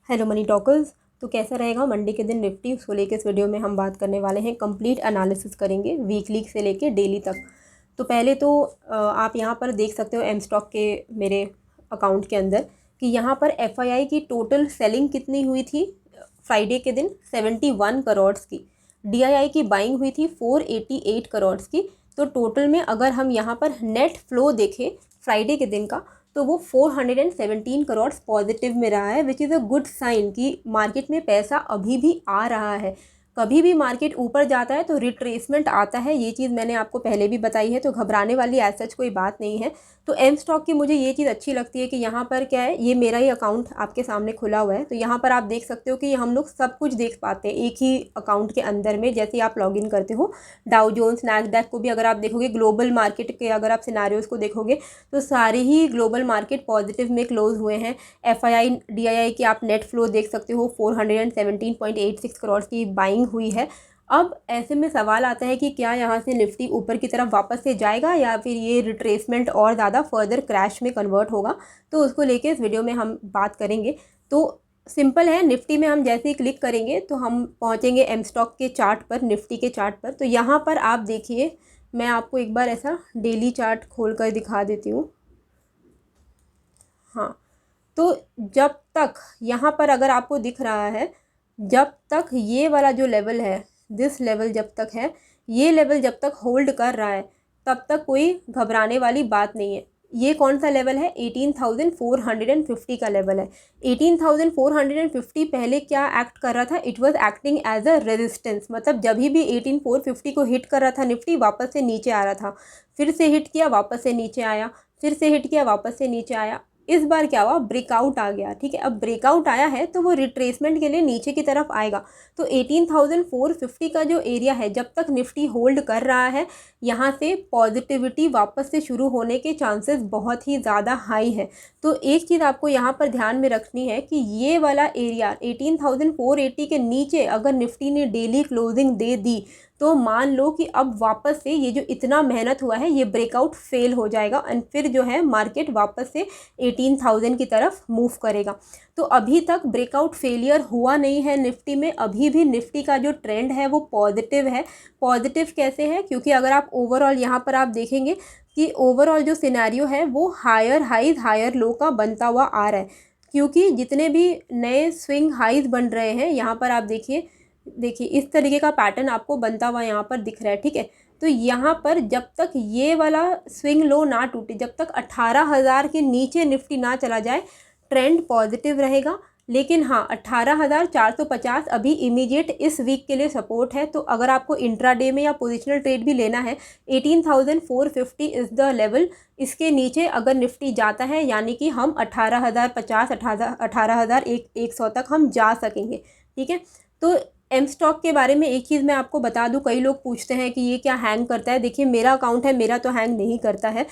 Hello money talkers. तो कैसा रहेगा मंडे के दिन निफ्टी, उसको लेकर इस वीडियो में हम बात करने वाले हैं। कंप्लीट एनालिसिस करेंगे वीकली से लेके डेली तक। तो पहले तो आप यहाँ पर देख सकते हो एम स्टॉक के मेरे अकाउंट के अंदर कि यहाँ पर एफआईआई की टोटल सेलिंग कितनी हुई थी फ्राइडे के दिन 71 करोड़ की। डीआईआई की बाइंग हुई थी 488 करोड़ की। तो टोटल में अगर हम यहाँ पर नेट फ्लो देखें फ्राइडे के दिन का, तो वो 417 करोड़ पॉजिटिव में रहा है, which is a good sign कि मार्केट में पैसा अभी भी आ रहा है। कभी भी मार्केट ऊपर जाता है तो रिट्रेसमेंट आता है, ये चीज़ मैंने आपको पहले भी बताई है, तो घबराने वाली एज सच कोई बात नहीं है। तो एम स्टॉक की मुझे ये चीज़ अच्छी लगती है कि यहाँ पर क्या है, ये मेरा ही अकाउंट आपके सामने खुला हुआ है, तो यहाँ पर आप देख सकते हो कि हम लोग सब कुछ देख पाते हैं एक ही अकाउंट के अंदर में। जैसे आप लॉगिन करते हो डाउ जोन्स नैस्डैक को भी अगर आप देखोगे, ग्लोबल मार्केट के अगर आप सिनारियोज़ को देखोगे तो सारे ही ग्लोबल मार्केट पॉजिटिव में क्लोज हुए हैं। एफआईआई डीआईआई की आप नेट फ्लो देख सकते हो, 417.86 करोड़ की बाइंग हुई है। अब ऐसे में सवाल आता है कि क्या यहाँ से निफ्टी ऊपर की तरफ वापस से जाएगा या फिर ये रिट्रेसमेंट और ज़्यादा फर्दर क्रैश में कन्वर्ट होगा, तो उसको लेके इस वीडियो में हम बात करेंगे। तो सिंपल है, निफ्टी में हम जैसे ही क्लिक करेंगे तो हम पहुँचेंगे एम स्टॉक के चार्ट पर, निफ्टी के चार्ट पर। तो यहाँ पर आप देखिए, मैं आपको एक बार ऐसा डेली चार्ट खोल कर दिखा देती हूँ। हाँ, तो जब तक यहाँ पर अगर आपको दिख रहा है, जब तक ये वाला जो लेवल है, दिस लेवल जब तक है, ये लेवल जब तक होल्ड कर रहा है, तब तक कोई घबराने वाली बात नहीं है। ये कौन सा लेवल है? 18,450 का लेवल है। 18,450 पहले क्या एक्ट कर रहा था? It was acting as a resistance, मतलब जब भी 18,450 को हिट कर रहा था निफ्टी, वापस से नीचे आ रहा था, फिर से हिट किया, वापस से नीचे आया, फिर से हिट किया, वापस से नीचे आया। इस बार क्या हुआ? ब्रेकआउट आ गया। ठीक है, अब ब्रेकआउट आया है तो वो रिट्रेसमेंट के लिए नीचे की तरफ आएगा। तो 18,450 का जो एरिया है, जब तक निफ्टी होल्ड कर रहा है, यहाँ से पॉजिटिविटी वापस से शुरू होने के चांसेस बहुत ही ज़्यादा हाई है। तो एक चीज़ आपको यहाँ पर ध्यान में रखनी है कि ये वाला एरिया 18,480 के नीचे अगर निफ्टी ने डेली क्लोजिंग दे दी, तो मान लो कि अब वापस से ये जो इतना मेहनत हुआ है, ये ब्रेकआउट फेल हो जाएगा एंड फिर जो है मार्केट वापस से 18,000 की तरफ मूव करेगा। तो अभी तक ब्रेकआउट फेलियर हुआ नहीं है निफ्टी में, अभी भी निफ्टी का जो ट्रेंड है वो पॉजिटिव है। पॉजिटिव कैसे है? क्योंकि अगर आप ओवरऑल यहाँ पर आप देखेंगे कि ओवरऑल जो सिनेरियो है वो हायर हाइज हायर लो का बनता हुआ आ रहा है, क्योंकि जितने भी नए स्विंग हाइज बन रहे हैं, यहाँ पर आप देखिए इस तरीके का पैटर्न आपको बनता हुआ यहाँ पर दिख रहा है। ठीक है, तो यहाँ पर जब तक ये वाला स्विंग लो ना टूटे, जब तक 18,000 के नीचे निफ्टी ना चला जाए, ट्रेंड पॉजिटिव रहेगा। लेकिन हाँ, 18,450 अभी इमीडिएट इस वीक के लिए सपोर्ट है। तो अगर आपको इंट्राडे में या पोजिशनल ट्रेड भी लेना है, 18,450 इज़ द लेवल। इसके नीचे अगर निफ्टी जाता है, यानी कि हम 18,050 18,100 तक हम जा सकेंगे। ठीक है, तो एम स्टॉक के बारे में एक चीज़ मैं आपको बता दूं, कई लोग पूछते हैं कि ये क्या हैंग करता है। देखिए, मेरा अकाउंट है, मेरा तो हैंग नहीं करता है।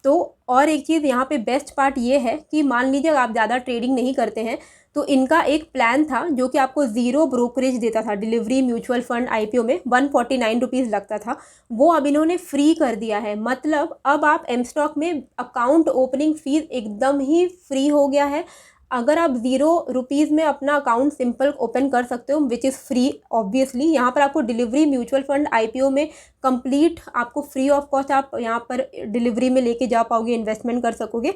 तो और एक चीज़ यहाँ पे बेस्ट पार्ट ये है कि मान लीजिए आप ज़्यादा ट्रेडिंग नहीं करते हैं, तो इनका एक प्लान था जो कि आपको ज़ीरो ब्रोकरेज देता था। डिलीवरी म्यूचुअल फंड आईपीओ में 149 रुपीज़ लगता था, वो अब इन्होंने फ्री कर दिया है। मतलब अब आप एम स्टॉक में अकाउंट ओपनिंग फ़ीस एकदम ही फ्री हो गया है। अगर आप 0 रुपीज़ में अपना अकाउंट सिंपल ओपन कर सकते हो, विच इज़ फ्री ऑब्वियसली। यहाँ पर आपको डिलीवरी म्यूचुअल फंड आईपीओ में कंप्लीट आपको फ्री ऑफ कॉस्ट आप यहाँ पर डिलीवरी में लेके जा पाओगे, इन्वेस्टमेंट कर सकोगे।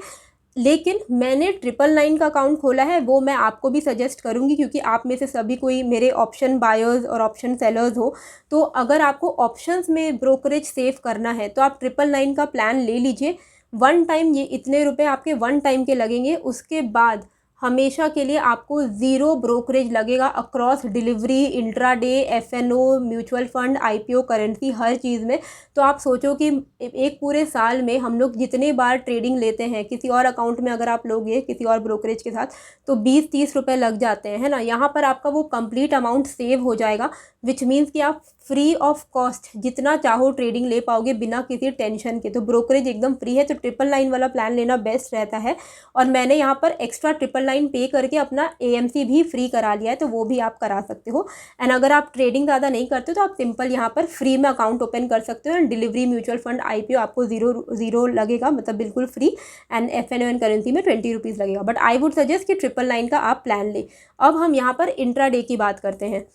लेकिन मैंने 999 का अकाउंट खोला है, वो मैं आपको भी सजेस्ट करूँगी, क्योंकि आप में से सभी कोई मेरे ऑप्शन बायर्स और ऑप्शन सेलर्स हो। तो अगर आपको ऑप्शंस में ब्रोकरेज सेव करना है तो आप 999 का प्लान ले लीजिए। वन टाइम ये इतने रुपए आपके वन टाइम के लगेंगे, उसके बाद हमेशा के लिए आपको ज़ीरो ब्रोकरेज लगेगा across delivery, intraday, FNO, mutual fund, IPO, currency, हर चीज़ में। तो आप सोचो कि एक पूरे साल में हम लोग जितने बार ट्रेडिंग लेते हैं, किसी और अकाउंट में अगर आप लोगे किसी और ब्रोकरेज के साथ, तो 20-30 रुपये लग जाते हैं, है ना। यहाँ पर आपका वो कंप्लीट अमाउंट सेव हो जाएगा, विच मीन्स कि आप फ्री ऑफ कॉस्ट जितना चाहो ट्रेडिंग ले पाओगे बिना किसी टेंशन के। तो ब्रोकरेज एकदम फ्री है, तो 999 वाला प्लान लेना बेस्ट रहता है। और मैंने यहाँ पर एक्स्ट्रा लाइन पे करके अपना AMC भी फ्री करा लिया है, तो वो भी आप करा सकते हो। एंड अगर आप ट्रेडिंग ज़्यादा नहीं करते तो आप सिंपल यहाँ पर फ्री में अकाउंट ओपन कर सकते हो। And delivery mutual fund IPO आपको ज़ीरो लगेगा, मतलब बिल्कुल फ्री। एंड FNO करेंसी में 20 रुपीज़ लगेगा। बट आई वुड सजेस्ट कि 999 का आप प्लान लें। अब हम यहाँ पर इंट्राडे की बात करते हैं।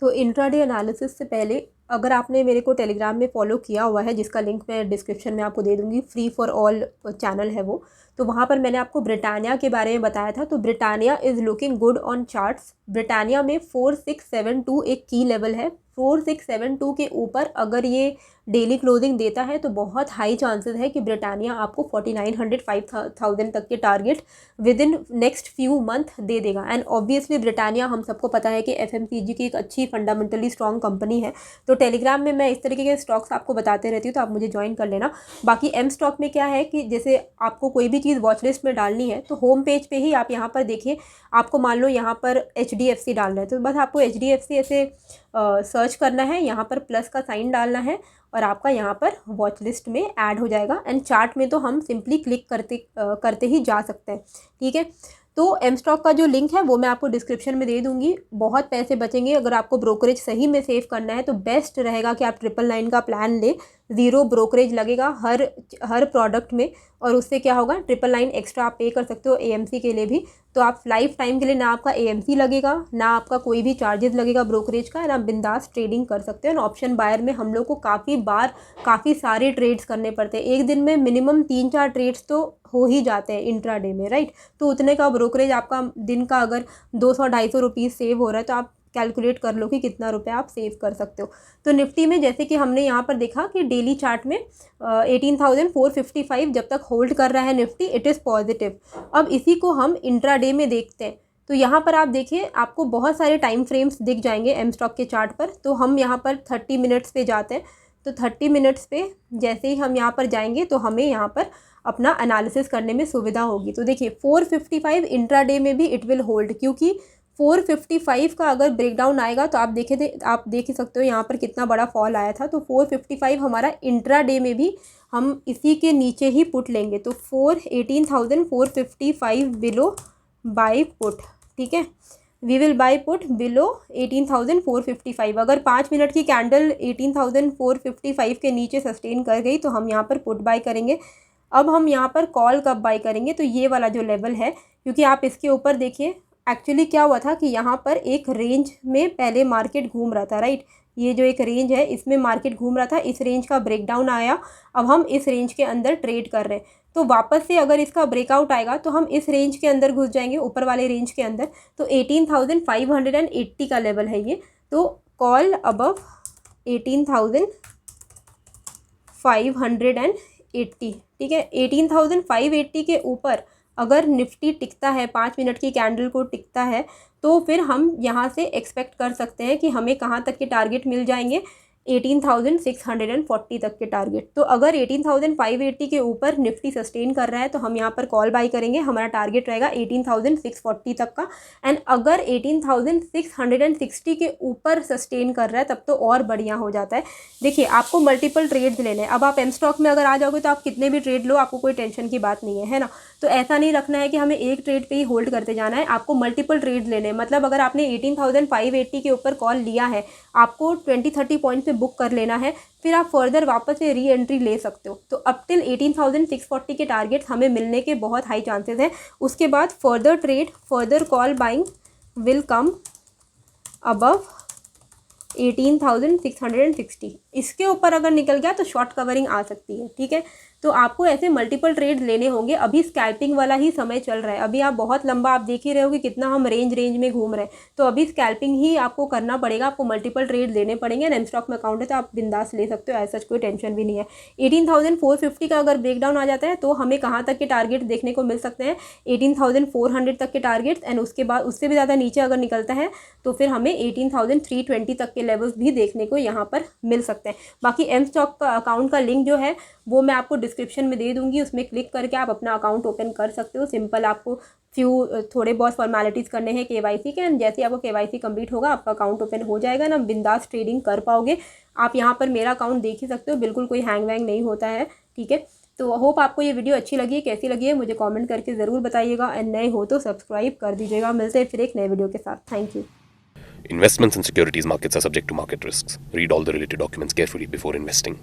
तो इंट्राडे एनालिसिस से पहले अगर आपने मेरे को टेलीग्राम में फॉलो किया हुआ है, जिसका लिंक मैं डिस्क्रिप्शन में आपको दे दूँगी, फ्री फॉर ऑल चैनल है वो, तो वहाँ पर मैंने आपको ब्रिटानिया के बारे में बताया था। तो Britannia is looking good on charts. Britannia में 4672 एक की लेवल है। 4672 के ऊपर अगर ये डेली क्लोजिंग देता है तो बहुत हाई चांसेस है कि ब्रिटानिया आपको 4900 5000 तक के target within next few month दे देगा। एंड ऑब्वियसली ब्रिटानिया हम सबको पता है कि FMCG की एक अच्छी फंडामेंटली स्ट्रॉन्ग कंपनी है। तो टेलीग्राम में मैं इस तरीके के स्टॉक्स आपको बताते रहती हूँ, तो आप मुझे ज्वाइन कर लेना। बाकी एम स्टॉक में क्या है कि जैसे आपको कोई भी चीज़ वॉच लिस्ट में डालनी है तो होम पेज पे ही आप यहाँ पर देखिए, आपको मान लो यहाँ पर HDFC डालना है, तो बस आपको HDFC ऐसे सर्च करना है, यहाँ पर प्लस का साइन डालना है और आपका यहाँ पर वॉच लिस्ट में ऐड हो जाएगा। एंड चार्ट में तो हम सिंपली क्लिक करते ही जा सकते हैं, ठीक है। तो एम स्टॉक का जो लिंक है वो मैं आपको डिस्क्रिप्शन में दे दूँगी। बहुत पैसे बचेंगे अगर आपको ब्रोकरेज सही में सेव करना है, तो बेस्ट रहेगा कि आप 999 का प्लान ले। ज़ीरो ब्रोकरेज लगेगा हर प्रोडक्ट में, और उससे क्या होगा, 999 एक्स्ट्रा आप पे कर सकते हो AMC के लिए भी। तो आप लाइफ टाइम के लिए ना आपका AMC लगेगा, ना आपका कोई भी चार्जेस लगेगा ब्रोकरेज का, ना बिंदास ट्रेडिंग कर सकते हो। ऑप्शन बायर में हम लोग को काफ़ी सारे ट्रेड्स करने पड़ते हैं। एक दिन में मिनिमम 3-4 ट्रेड्स तो हो ही जाते हैं इंट्राडे में, राइट। तो उतने का ब्रोकरेज आपका दिन का अगर 200-250 रुपीज़ सेव हो रहा है, तो आप कैलकुलेट कर लो कि कितना रुपया आप सेव कर सकते हो। तो निफ्टी में जैसे कि हमने यहाँ पर देखा कि डेली चार्ट में 18,455 जब तक होल्ड कर रहा है निफ्टी, इट इज़ पॉजिटिव। अब इसी को हम इंट्राडे में देखते हैं। तो यहाँ पर आप देखिए, आपको बहुत सारे टाइम फ्रेम्स दिख जाएंगे एम स्टॉक के चार्ट पर। तो हम यहाँ पर 30 मिनट्स पे जाते हैं। तो 30 मिनट्स पे जैसे ही हम यहाँ पर जाएंगे तो हमें यहाँ पर अपना एनालिसिस करने में सुविधा होगी। तो देखिए 455 इंट्राडे में भी इट विल होल्ड, क्योंकि 455 का अगर ब्रेकडाउन आएगा तो आप देख ही सकते हो यहाँ पर कितना बड़ा फॉल आया था। तो 455 हमारा इंट्राडे में भी हम इसी के नीचे ही पुट लेंगे। तो 18,455 बिलो बाय पुट, ठीक है। We will buy put below 18,455। अगर 5 मिनट की कैंडल 18,455 के नीचे सस्टेन कर गई तो हम यहाँ पर पुट बाय करेंगे। अब हम यहाँ पर कॉल कब बाय करेंगे, तो ये वाला जो लेवल है, क्योंकि आप इसके ऊपर देखिए एक्चुअली क्या हुआ था कि यहाँ पर एक रेंज में पहले मार्केट घूम रहा था, राइट। ये जो एक रेंज है इसमें मार्केट घूम रहा था, इस रेंज का ब्रेकडाउन आया, अब हम इस रेंज के अंदर ट्रेड कर रहे हैं। तो वापस से अगर इसका ब्रेकआउट आएगा तो हम इस रेंज के अंदर घुस जाएंगे, ऊपर वाले रेंज के अंदर। तो 18,580 का लेवल है ये। तो कॉल अबव 18,580, ठीक है। 18,580 के ऊपर अगर निफ्टी टिकता है, 5 मिनट की कैंडल को टिकता है, तो फिर हम यहाँ से एक्सपेक्ट कर सकते हैं कि हमें कहाँ तक के टारगेट मिल जाएंगे, 18,640 तक के टारगेट। तो अगर 18,580 के ऊपर निफ्टी सस्टेन कर रहा है तो हम यहाँ पर कॉल बाई करेंगे, हमारा टारगेट रहेगा 18,640 तक का। एंड अगर 18,660 के ऊपर सस्टेन कर रहा है तब तो और बढ़िया हो जाता है। देखिए आपको मल्टीपल ट्रेड्स लेने हैं। अब आप एम स्टॉक में अगर आ जाओगे तो आप कितने भी ट्रेड लो, आपको कोई टेंशन की बात नहीं है ना। तो ऐसा नहीं रखना है कि हमें एक ट्रेड पे ही होल्ड करते जाना है, आपको मल्टीपल ट्रेड्स लेने हैं। मतलब अगर आपने 18,580 के ऊपर कॉल लिया है, आपको 20-30 पॉइंट से बुक कर लेना है, फिर आप फर्दर वापस से री एंट्री ले सकते हो। तो अप टिल 18,640 के टारगेट हमें मिलने के बहुत हाई चांसेस हैं। उसके बाद further call buying will come above 18,660। इसके ऊपर अगर निकल गया तो शॉर्ट कवरिंग आ सकती है, ठीक है। तो आपको ऐसे मल्टीपल ट्रेड लेने होंगे। अभी स्कैल्पिंग वाला ही समय चल रहा है, अभी आप बहुत लंबा, आप देख ही रहे हो कि कितना हम रेंज में घूम रहे हैं। तो अभी स्कैल्पिंग ही आपको करना पड़ेगा, आपको मल्टीपल ट्रेड लेने पड़ेंगे। एम स्टॉक में अकाउंट है तो आप बिंदास ले सकते हो, ऐसा कोई टेंशन भी नहीं है। 18,450 का अगर ब्रेकडाउन आ जाता है तो हमें कहाँ तक के टारगेट देखने को मिल सकते हैं, 18,400 तक के टारगेट्स। एंड उसके बाद उससे भी ज़्यादा नीचे अगर निकलता है तो फिर हमें 18,320 तक के लेवल्स भी देखने को यहाँ पर मिल सकते हैं। बाकी एम स्टॉक का अकाउंट का लिंक जो है वो मैं आपको डिस्क्रिप्शन में दे दूंगी, उसमें क्लिक करके आप अपना अकाउंट ओपन कर सकते हो। सिंपल आपको थोड़े बहुत फॉर्मेलिटीज़ करने हैं KYC के, एंड जैसे ही आपको KYC कंप्लीट होगा आपका अकाउंट ओपन हो जाएगा ना, बिंदास ट्रेडिंग कर पाओगे। आप यहाँ पर मेरा अकाउंट देख ही सकते हो, बिल्कुल कोई हैंग वैंग नहीं होता है, ठीक है। तो होप आपको ये वीडियो अच्छी लगी है, कैसी लगी है मुझे कमेंट करके ज़रूर बताइएगा, एंड नए हो तो सब्सक्राइब कर दीजिएगा। मिलते हैं फिर एक नए वीडियो के साथ। Thank you. Investments in securities markets are subject to market risks. Read all the related documents carefully before investing.